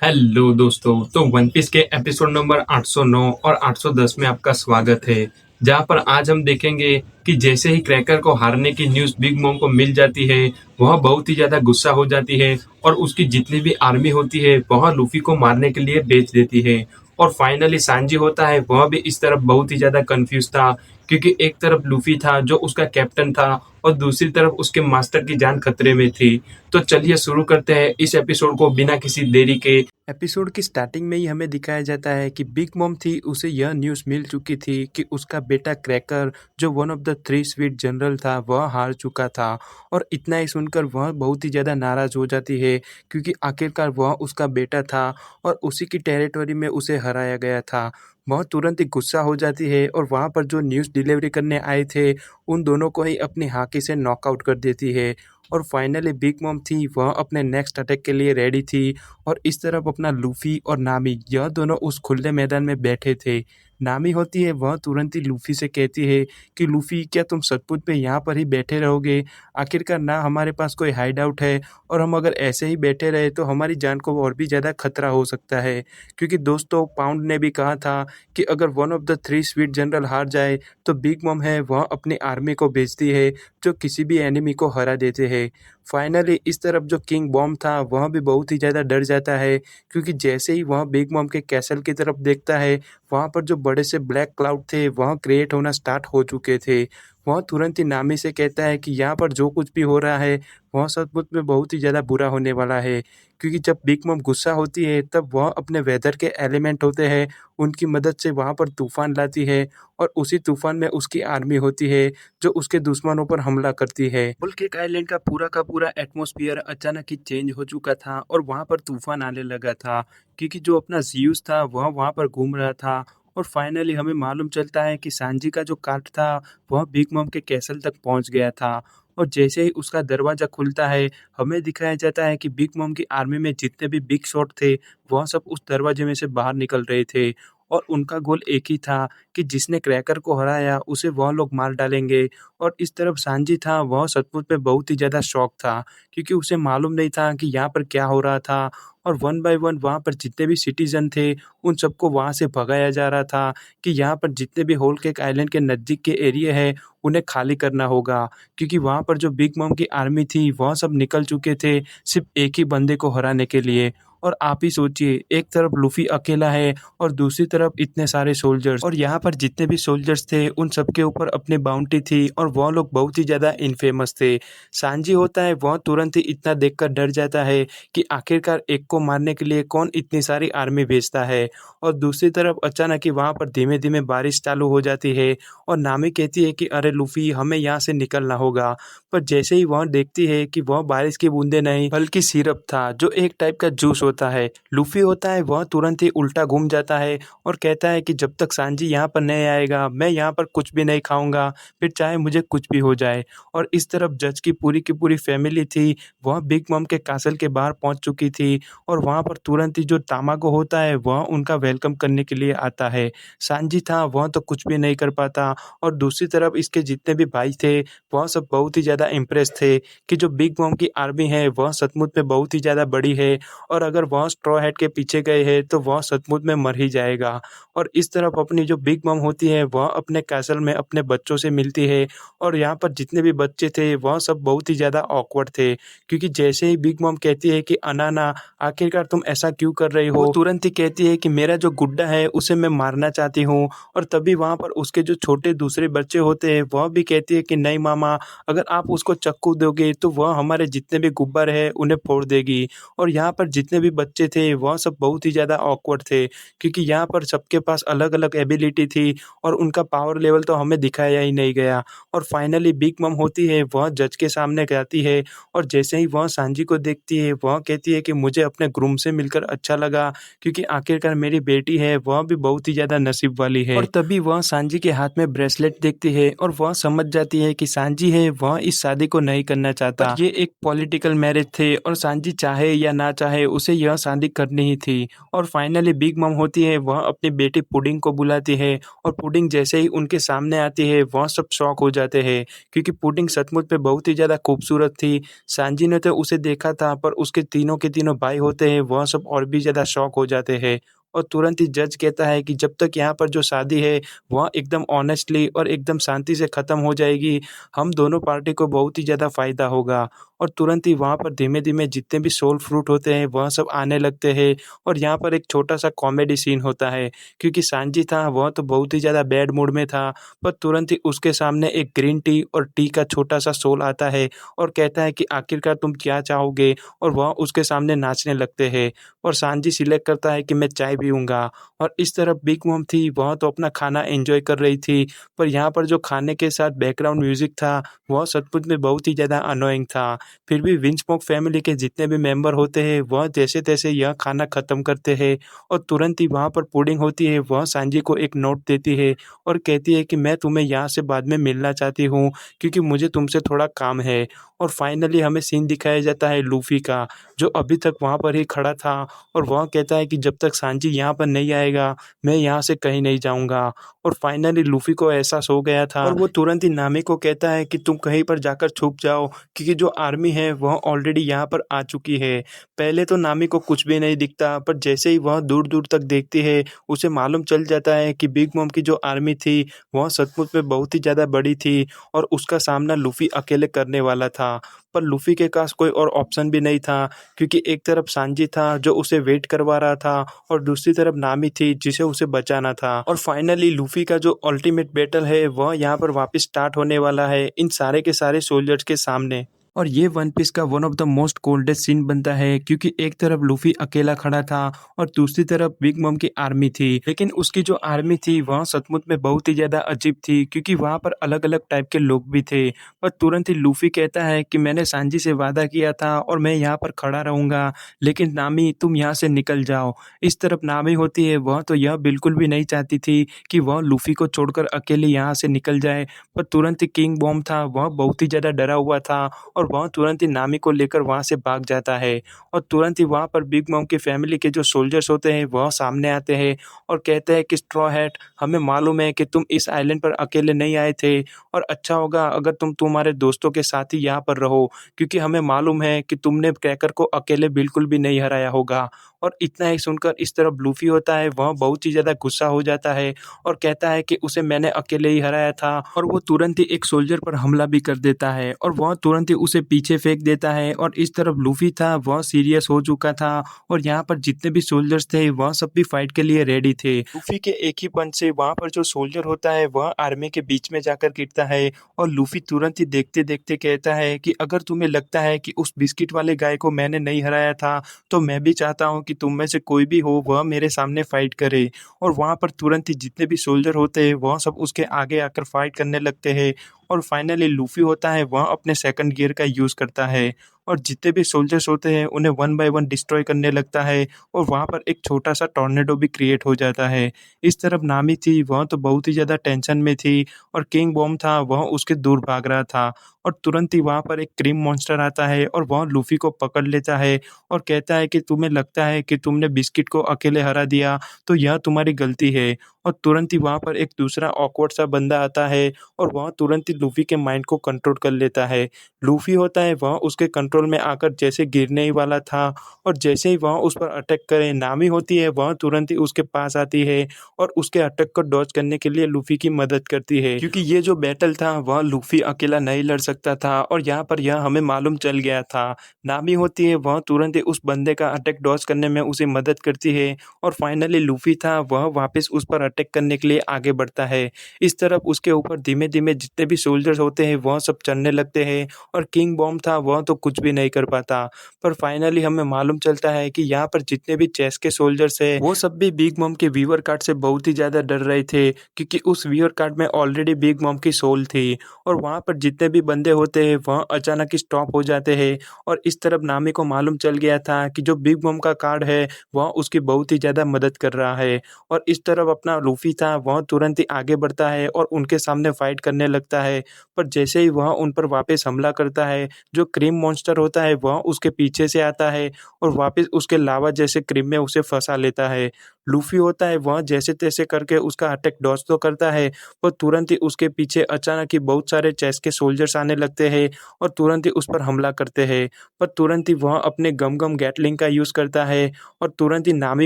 Hello दोस्तों। तो one piece के एपिसोड नंबर 809 और 810 में आपका स्वागत है। जहां पर आज हम देखेंगे कि जैसे ही क्रैकर को हारने की न्यूज़ बिग मॉम को मिल जाती है, वह बहुत ही ज़्यादा गुस्सा हो जाती है और उसकी जितनी भी आर्मी होती है वह लूफी को मारने के लिए भेज देती है। और फाइनली सांजी होता है, वह भी इस तरफ बहुत ही ज़्यादा कंफ्यूज था, क्योंकि एक तरफ लूफी था जो उसका कैप्टन था और दूसरी तरफ उसके मास्टर की जान खतरे में थी। तो चलिए शुरू करते हैं इस एपिसोड को बिना किसी देरी के। एपिसोड की स्टार्टिंग में ही हमें दिखाया जाता है कि बिग मॉम थी, उसे यह न्यूज़ मिल चुकी थी कि उसका बेटा क्रैकर, जो one of the three sweet general था, वह हार चुका था। और इतना ही सुनकर वह बहुत ही ज़्यादा नाराज़ हो जाती है, क्योंकि आखिरकार वह उसका बेटा था और उसी की टेरिटरी में उसे हराया गया था। वह तुरंत ही गुस्सा हो जाती है और वहाँ पर जो न्यूज़ डिलीवरी करने आए थे, उन दोनों को ही अपनी हाथी से नॉकआउट कर देती है। और फाइनली बिग मॉम थी, वह अपने नेक्स्ट अटैक के लिए रेडी थी। और इस तरफ अपना लूफ़ी और नामी, यह दोनों उस खुले मैदान में बैठे थे। नामी होती है, वह तुरंत ही लूफ़ी से कहती है कि लूफ़ी, क्या तुम सचमुच में यहाँ पर ही बैठे रहोगे? आखिरकार ना हमारे पास कोई हाइड आउट है, और हम अगर ऐसे ही बैठे रहे तो हमारी जान को और भी ज़्यादा खतरा हो सकता है। क्योंकि दोस्तों, पाउंड ने भी कहा था कि अगर one of the three sweet general हार जाए तो बिग मॉम है, वह अपनी आर्मी को भेजती है, जो किसी भी एनिमी को हरा देते हैं। फाइनली इस तरफ जो किंग बॉम्ब था, वह भी बहुत ही ज़्यादा डर जाता है, क्योंकि जैसे ही वह बिग मॉम के कैसल की तरफ देखता है, वहाँ पर जो बड़े से ब्लैक क्लाउड थे, वह क्रिएट होना स्टार्ट हो चुके थे। वह तुरंत ही नामी से कहता है कि यहाँ पर जो कुछ भी हो रहा है, वह सचमुच में बहुत ही ज़्यादा बुरा होने वाला है। क्योंकि जब बिग मॉम गुस्सा होती है, तब वह अपने वेदर के एलिमेंट होते हैं, उनकी मदद से वहाँ पर तूफ़ान लाती है, और उसी तूफ़ान में उसकी आर्मी होती है, जो उसके दुश्मनों पर हमला करती है। होल केक आइलैंड का पूरा एटमॉस्फेयर अचानक ही चेंज हो चुका था और वहाँ पर तूफ़ान आने लगा था, क्योंकि जो अपना ज़ीउस था, वह वहाँ पर घूम रहा था। और फाइनली हमें मालूम चलता है कि सांजी का जो कार्ट था, वह बिग मॉम के कैसल तक पहुँच गया था। और जैसे ही उसका दरवाज़ा खुलता है, हमें दिखाया जाता है कि बिग मॉम की आर्मी में जितने भी बिग शॉट थे, वह सब उस दरवाजे में से बाहर निकल रहे थे। और उनका गोल एक ही था कि जिसने क्रैकर को हराया, उसे वह लोग मार डालेंगे। और इस तरफ सांजी था, वह सचमुच में बहुत ही ज़्यादा शॉक था, क्योंकि उसे मालूम नहीं था कि यहाँ पर क्या हो रहा था। और वन बाय वन वहाँ पर जितने भी सिटीज़न थे, उन सबको वहाँ से भगाया जा रहा था, कि यहाँ पर जितने भी होल केक आइलैंड के नज़दीक के एरिया है, उन्हें खाली करना होगा। क्योंकि वहाँ पर जो बिग मॉम की आर्मी थी, वह सब निकल चुके थे, सिर्फ़ एक ही बंदे को हराने के लिए। और आप ही सोचिए, एक तरफ लूफ़ी अकेला है और दूसरी तरफ इतने सारे सोल्जर्स, और यहाँ पर जितने भी सोल्जर्स थे, उन सबके ऊपर अपनी बाउंटी थी, और वह लोग बहुत ही ज़्यादा इनफेमस थे। सांजी होता है, वह तुरंत ही इतना देखकर डर जाता है कि आखिरकार एक को मारने के लिए कौन इतनी सारी आर्मी भेजता है। और दूसरी तरफ अचानक ही वहाँ पर धीमे-धीमे बारिश चालू हो जाती है, और नामी कहती है कि अरे लूफ़ी, हमें यहाँ से निकलना होगा। पर जैसे ही वह देखती है कि वह बारिश की बूंदें नहीं, बल्कि सिरप था, जो एक टाइप का जूस होता है। लूफ़ी होता है, वह तुरंत ही उल्टा घूम जाता है और कहता है कि जब तक सांजी यहाँ पर नहीं आएगा, मैं यहाँ पर कुछ भी नहीं खाऊँगा, फिर चाहे मुझे कुछ भी हो जाए। और इस तरफ जज की पूरी फैमिली थी, वह बिग मॉम के कासल के बाहर पहुँच चुकी थी, और वहाँ पर तुरंत ही जो तामागो होता है, वह उनका वेलकम करने के लिए आता है। सांजी था, वह तो कुछ भी नहीं कर पाता, और दूसरी तरफ इसके जितने भी भाई थे, वह सब बहुत ही ज़्यादा इम्प्रेस थे कि जो बिग मॉम की आर्मी है, वह सचमुच में बहुत ही ज़्यादा बड़ी है, और अगर वह स्ट्रॉ हैट के पीछे गए हैं, तो वह सचमुच में मर ही जाएगा। और इस तरफ अपनी जो बिग मॉम होती है, वह अपने कैसल में अपने बच्चों से मिलती है, और यहाँ पर जितने भी बच्चे थे, वह सब बहुत ही ज़्यादा ऑकवर्ड थे, क्योंकि जैसे ही बिग मॉम कहती है कि अनाना, आखिरकार तुम ऐसा क्यों कर रही हो, वो तुरंत ही कहती है कि मेरा जो गुड्डा है, उसे मैं मारना चाहती हूँ। और तभी वहाँ पर उसके जो छोटे दूसरे बच्चे होते हैं, वह भी कहती है कि नहीं मामा, अगर आप उसको चाकू दोगे तो वह हमारे जितने भी गुब्बारे हैं, उन्हें फोड़ देगी। और यहाँ पर जितने भी बच्चे थे, वह सब बहुत ही ज़्यादा ऑकवर्ड थे, क्योंकि यहाँ पर सबके पास अलग-अलग एबिलिटी थी, और उनका पावर लेवल तो हमें दिखाया ही नहीं गया। और फाइनली बिग मम होती है, वह जज के सामने जाती है, और जैसे ही वह सांजी को देखती है, वह कहती है कि मुझे अपने ग्रूम से मिलकर अच्छा लगा, क्योंकि आखिरकार मेरी बेटी है, वह भी बहुत ही ज़्यादा नसीब वाली है। और तभी वह सांजी के हाथ में ब्रेसलेट देखती है, और वह समझ जाती है कि सांजी है, वह इस शादी को नहीं करना चाहता। ये एक पॉलिटिकल मैरिज थे, और सांजी चाहे या ना चाहे, उसे यह शादी करनी ही थी। और फाइनली बिग मॉम होती है, वह अपनी बेटी पुडिंग को बुलाती है और पुडिंग जैसे ही उनके सामने आती है, वह सब शॉक हो जाते हैं क्योंकि पुडिंग सचमुच में बहुत ही ज़्यादा खूबसूरत थी। सांजी ने तो उसे देखा था, पर उसके तीनों के तीनों भाई होते हैं, वह सब और भी ज़्यादा शॉक हो जाते हैं। और तुरंत ही जज कहता है कि जब तक यहाँ पर जो शादी है, वह एकदम ऑनेस्टली और एकदम शांति से ख़त्म हो जाएगी, हम दोनों पार्टी को बहुत ही ज़्यादा फ़ायदा होगा। और तुरंत ही वहाँ पर धीमे-धीमे जितने भी सोल फ्रूट होते हैं, वह सब आने लगते हैं। और यहाँ पर एक छोटा-सा कॉमेडी सीन होता है क्योंकि सांजी था, वह तो बहुत ही ज़्यादा बैड मूड में था, पर तुरंत ही उसके सामने एक ग्रीन टी और टी का छोटा-सा सोल आता है और कहता है कि आखिरकार तुम क्या चाहोगे? और वह उसके सामने नाचने लगते हैं और सांजी सिलेक्ट करता है कि मैं चाय पीऊँगा। और इस तरफ बिग मॉम थी, वह तो अपना खाना एन्जॉय कर रही थी, पर यहाँ पर जो खाने के साथ बैकग्राउंड म्यूज़िक था, वह सचमुच में बहुत ही ज़्यादा अनोइंग था। फिर भी विंचमॉक फैमिली के जितने भी मेंबर होते हैं, वह जैसे-तैसे यह खाना ख़त्म करते हैं और तुरंत ही वहाँ पर पुडिंग होती है, वह सांजी को एक नोट देती है और कहती है कि मैं तुम्हें यहाँ से बाद में मिलना चाहती हूँ क्योंकि मुझे तुमसे थोड़ा काम है। और फाइनली हमें सीन दिखाया जाता है लूफ़ी का, जो अभी तक वहाँ पर ही खड़ा था और वह कहता है कि जब तक सांजी यहाँ पर नहीं आएगा, मैं यहाँ से कहीं नहीं जाऊँगा। और फाइनली लूफ़ी को एहसास हो गया था और वो तुरंत ही नामी को कहता है कि तुम कहीं पर जाकर छुप जाओ क्योंकि जो आर्मी है वह ऑलरेडी यहाँ पर आ चुकी है। पहले तो नामी को कुछ भी नहीं दिखता, पर जैसे ही वह दूर-दूर तक देखती है, उसे मालूम चल जाता है कि बिग मॉम की जो आर्मी थी, वह सचमुच में बहुत ही ज़्यादा बड़ी थी और उसका सामना लूफ़ी अकेले करने वाला था। पर लूफ़ी के पास कोई और ऑप्शन भी नहीं था क्योंकि एक तरफ सांजी था जो उसे वेट करवा रहा था और दूसरी तरफ नामी थी जिसे उसे बचाना था। और फाइनली लूफ़ी का जो अल्टीमेट बैटल है, वह यहाँ पर वापस स्टार्ट होने वाला है इन सारे के सारे सोल्जर्स के सामने। और ये वन पीस का one of the most coldest scene बनता है क्योंकि एक तरफ लूफी अकेला खड़ा था और दूसरी तरफ बिग मॉम की आर्मी थी। लेकिन उसकी जो आर्मी थी वह सचमुच में बहुत ही ज्यादा अजीब थी क्योंकि वहां पर अलग अलग टाइप के लोग भी थे। पर तुरंत ही लूफी कहता है कि मैंने सांजी से वादा किया था और मैं यहाँ पर खड़ा रहूंगा, लेकिन नामी तुम यहाँ से निकल जाओ। इस तरफ नामी होती है, वह तो यह बिल्कुल भी नहीं चाहती थी कि वह लूफी को छोड़कर अकेले यहाँ से निकल जाए। पर तुरंत ही किंग बॉम था, वह बहुत ही ज्यादा डरा हुआ था और वह तुरंत ही नामी को लेकर वहाँ से भाग जाता है। और तुरंत ही वहाँ पर बिग मॉम की फैमिली के जो सोल्जर्स होते हैं वह सामने आते हैं और कहते हैं कि स्ट्रॉ हैट, हमें मालूम है कि तुम इस आइलैंड पर अकेले नहीं आए थे और अच्छा होगा अगर तुम तुम्हारे दोस्तों के साथ ही यहाँ पर रहो क्योंकि हमें मालूम है कि तुमने क्रैकर को अकेले बिल्कुल भी नहीं हराया होगा। और इतना ही सुनकर इस तरफ लूफी होता है, वह बहुत ही ज़्यादा गुस्सा हो जाता है और कहता है कि उसे मैंने अकेले ही हराया था। और वो तुरंत ही एक सोल्जर पर हमला भी कर देता है और वह तुरंत ही उसे पीछे फेंक देता है। और इस तरफ लूफी था, वह सीरियस हो चुका था और यहाँ पर जितने भी सोल्जर्स थे वह सब भी फाइट के लिए रेडी थे। लूफी के एक ही पंच से वहाँ पर जो सोल्जर होता है वह आर्मी के बीच में जाकर गिरता है और लूफी तुरंत ही देखते देखते कहता है कि अगर तुम्हें लगता है कि उस बिस्किट वाले गाय को मैंने नहीं हराया था, तो मैं भी चाहता हूँ कि तुम में से कोई भी हो वह मेरे सामने फाइट करे। और वहाँ पर तुरंत ही जितने भी सोल्जर होते हैं वह सब उसके आगे आकर फाइट करने लगते हैं। और फाइनली लूफी होता है, वह अपने सेकंड गियर का यूज़ करता है और जितने भी सोल्जर्स होते हैं उन्हें वन बाय वन डिस्ट्रॉय करने लगता है और वहाँ पर एक छोटा सा टॉर्नेडो भी क्रिएट हो जाता है। इस तरफ नामी थी, वह तो बहुत ही ज़्यादा टेंशन में थी और किंग बॉम था, वह उसके दूर भाग रहा था। और तुरंत ही वहाँ पर एक क्रीम मॉन्स्टर आता है और वह लूफी को पकड़ लेता है और कहता है कि तुम्हें लगता है कि तुमने बिस्किट को अकेले हरा दिया, तो यह तुम्हारी गलती है। और तुरंत ही वहाँ पर एक दूसरा ऑकवर्ड सा बंदा आता है और वह तुरंत ही लूफी के माइंड को कंट्रोल कर लेता है। लूफी होता है, वह उसके कंट्रोल में आकर जैसे गिरने ही वाला था और जैसे ही वह उस पर अटैक करे, नामी होती है, वह तुरंत ही उसके पास आती है और उसके अटैक को डॉज करने के लिए लूफी की मदद करती है क्योंकि ये जो बैटल था वह लूफी अकेला नहीं लड़ सकता था और यहाँ पर यह हमें मालूम चल गया था। नामी होती है, वह तुरंत ही उस बंदे का अटैक डॉज करने में उसे मदद करती है और फाइनली लूफी था, वह वापस उस पर अटैक करने के लिए आगे बढ़ता है। इस तरफ उसके ऊपर धीमे धीमे जितने भी सोल्जर्स होते हैं वह सब चलने लगते हैं और किंग बॉम्ब था, वह तो कुछ भी नहीं कर पाता। पर फाइनली हमें मालूम चलता है कि यहाँ पर जितने भी चेस के सोल्जर्स है वो सब भी बिग मॉम के वीवर कार्ड से बहुत ही ज्यादा डर रहे थे क्योंकि उस वीवर कार्ड में ऑलरेडी बिग मॉम की सोल थी। और वहाँ पर जितने भी बंदे होते हैं वह अचानक ही स्टॉप हो जाते हैं और इस तरफ नामी को मालूम चल गया था कि जो बिग मॉम का कार्ड है वह उसकी बहुत ही ज्यादा मदद कर रहा है। और इस तरफ अपना लूफ़ी था वह तुरंत ही आगे बढ़ता है और उनके सामने फ़ाइट करने लगता है। पर जैसे ही वह उन पर वापस हमला करता है, जो क्रीम मॉन्स्टर होता है वह उसके पीछे से आता है और वापस उसके लावा जैसे क्रीम में उसे फँसा लेता है। लूफ़ी होता है वह जैसे-तैसे करके उसका अटैक डॉज तो करता है, पर तुरंत ही उसके पीछे अचानक ही बहुत सारे चेस के सोल्जर्स आने लगते हैं और तुरंत ही उस पर हमला करते हैं। पर तुरंत ही वह अपने गम-गम गैटलिंग का यूज़ करता है और तुरंत ही नामी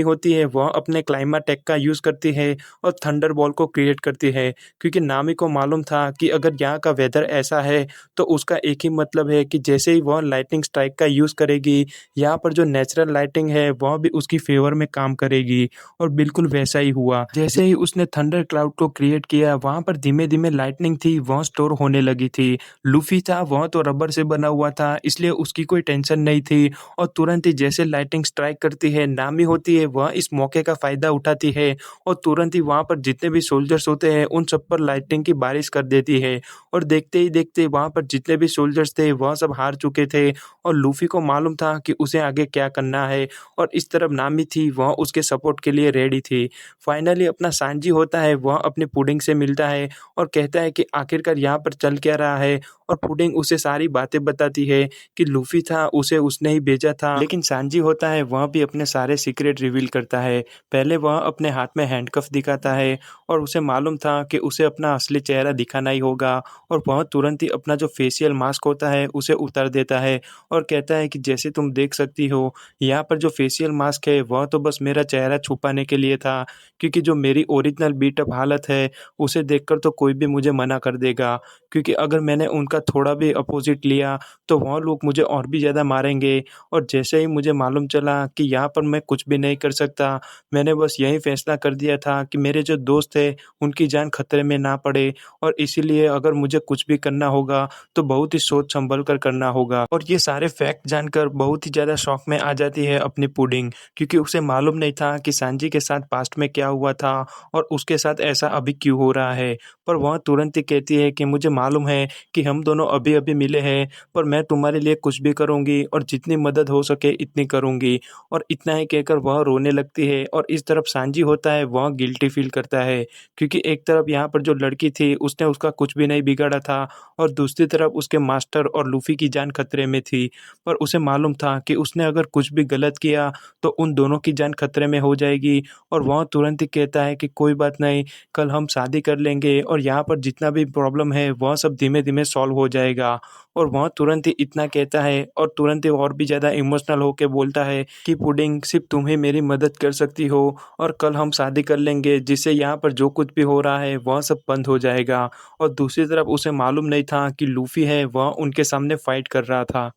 होती है वह अपने क्लाइमा टेक का यूज़ करती है और थंडरबॉल को क्रिएट करती है। क्योंकि नामी को मालूम था कि अगर यहाँ का वेदर ऐसा है, तो उसका एक ही मतलब है कि जैसे ही वह लाइटनिंग स्ट्राइक का यूज़ करेगी, यहाँ पर जो नेचुरल लाइटिंग है वह भी उसकी फ़ेवर में काम करेगी और बिल्कुल वैसा ही हुआ। जैसे ही उसने थंडर क्लाउड को क्रिएट किया, वहाँ पर धीमे-धीमे लाइटनिंग थी वह स्टोर होने लगी थी। लूफ़ी था वह तो रबर से बना हुआ था, इसलिए उसकी कोई टेंशन नहीं थी और तुरंत ही जैसे लाइटनिंग स्ट्राइक करती है, नामी होती है वह इस मौके का फ़ायदा उठाती है और तुरंत ही वहाँ पर जितने भी सोल्जर्स होते हैं उन सब पर लाइटनिंग की बारिश कर देती है और देखते ही देखते वहाँ पर जितने भी सोल्जर्स थे वह सब हार चुके थे और लूफ़ी को मालूम था कि उसे आगे क्या करना है और इस तरफ नामी थी वह उसके सपोर्ट के लिए रेडी थी। फाइनली अपना सांजी होता है वह अपनी पुडिंग से मिलता है और कहता है कि आखिरकार यहाँ पर चल क्या रहा है और पुडिंग उसे सारी बातें बताती है कि लूफ़ी था उसे उसने ही भेजा था। लेकिन सांजी होता है वह भी अपने सारे सीक्रेट रिवील करता है। पहले वह अपने हाथ में हैंडकफ दिखाता है और उसे मालूम था कि उसे अपना असली चेहरा दिखाना ही होगा और वह तुरंत ही अपना जो फेशियल मास्क होता है उसे उतार देता है और कहता है कि जैसे तुम देख सकती हो, यहाँ पर जो फेशियल मास्क है वह तो बस मेरा चेहरा छुपाने के लिए था, क्योंकि जो मेरी ओरिजिनल बीट अप हालत है उसे देखकर तो कोई भी मुझे मना कर देगा, क्योंकि अगर मैंने उनका थोड़ा भी अपोजिट लिया तो वह लोग मुझे और भी ज़्यादा मारेंगे। और जैसे ही मुझे मालूम चला कि यहाँ पर मैं कुछ भी नहीं कर सकता, मैंने बस यही फैसला कर दिया था कि मेरे जो दोस्त हैं उनकी जान खतरे में ना पड़े और इसीलिए अगर मुझे कुछ भी करना होगा तो बहुत ही सोच संभल कर करना होगा। और ये सारे फैक्ट जानकर बहुत ही ज़्यादा शॉक में आ जाती है अपनी पुडिंग, क्योंकि उसे मालूम नहीं था कि सांजी के साथ पास्ट में क्या हुआ था और उसके साथ ऐसा अभी क्यों हो रहा है। पर वह तुरंत ही कहती है कि मुझे मालूम है कि हम दोनों अभी-अभी मिले हैं, पर मैं तुम्हारे लिए कुछ भी करूँगी और जितनी मदद हो सके इतनी करूँगी। और इतना ही कहकर वह रोने लगती है और इस तरफ सांजी होता है वह गिल्टी फील करता है, क्योंकि एक तरफ यहाँ पर जो लड़की थी उसने उसका कुछ भी नहीं बिगाड़ा था और दूसरी तरफ उसके मास्टर और लूफ़ी की जान खतरे में थी। पर उसे मालूम था कि उसने अगर कुछ भी गलत किया तो उन दोनों की जान खतरे में हो जाएगी और वह तुरंत ही कहता है कि कोई बात नहीं, कल हम शादी कर लेंगे और यहाँ पर जितना भी प्रॉब्लम है वह सब धीमे-धीमे सॉल्व हो जाएगा। और वह तुरंत ही इतना कहता है और तुरंत ही और भी ज़्यादा इमोशनल होके बोलता है कि पुडिंग सिर्फ़ तुम ही मेरी मदद कर सकती हो और कल हम शादी कर लेंगे, जिससे यहाँ पर जो कुछ भी हो रहा है वह सब बंद हो जाएगा। और दूसरी तरफ उसे मालूम नहीं था कि लूफ़ी है वह उनके सामने फ़ाइट कर रहा था।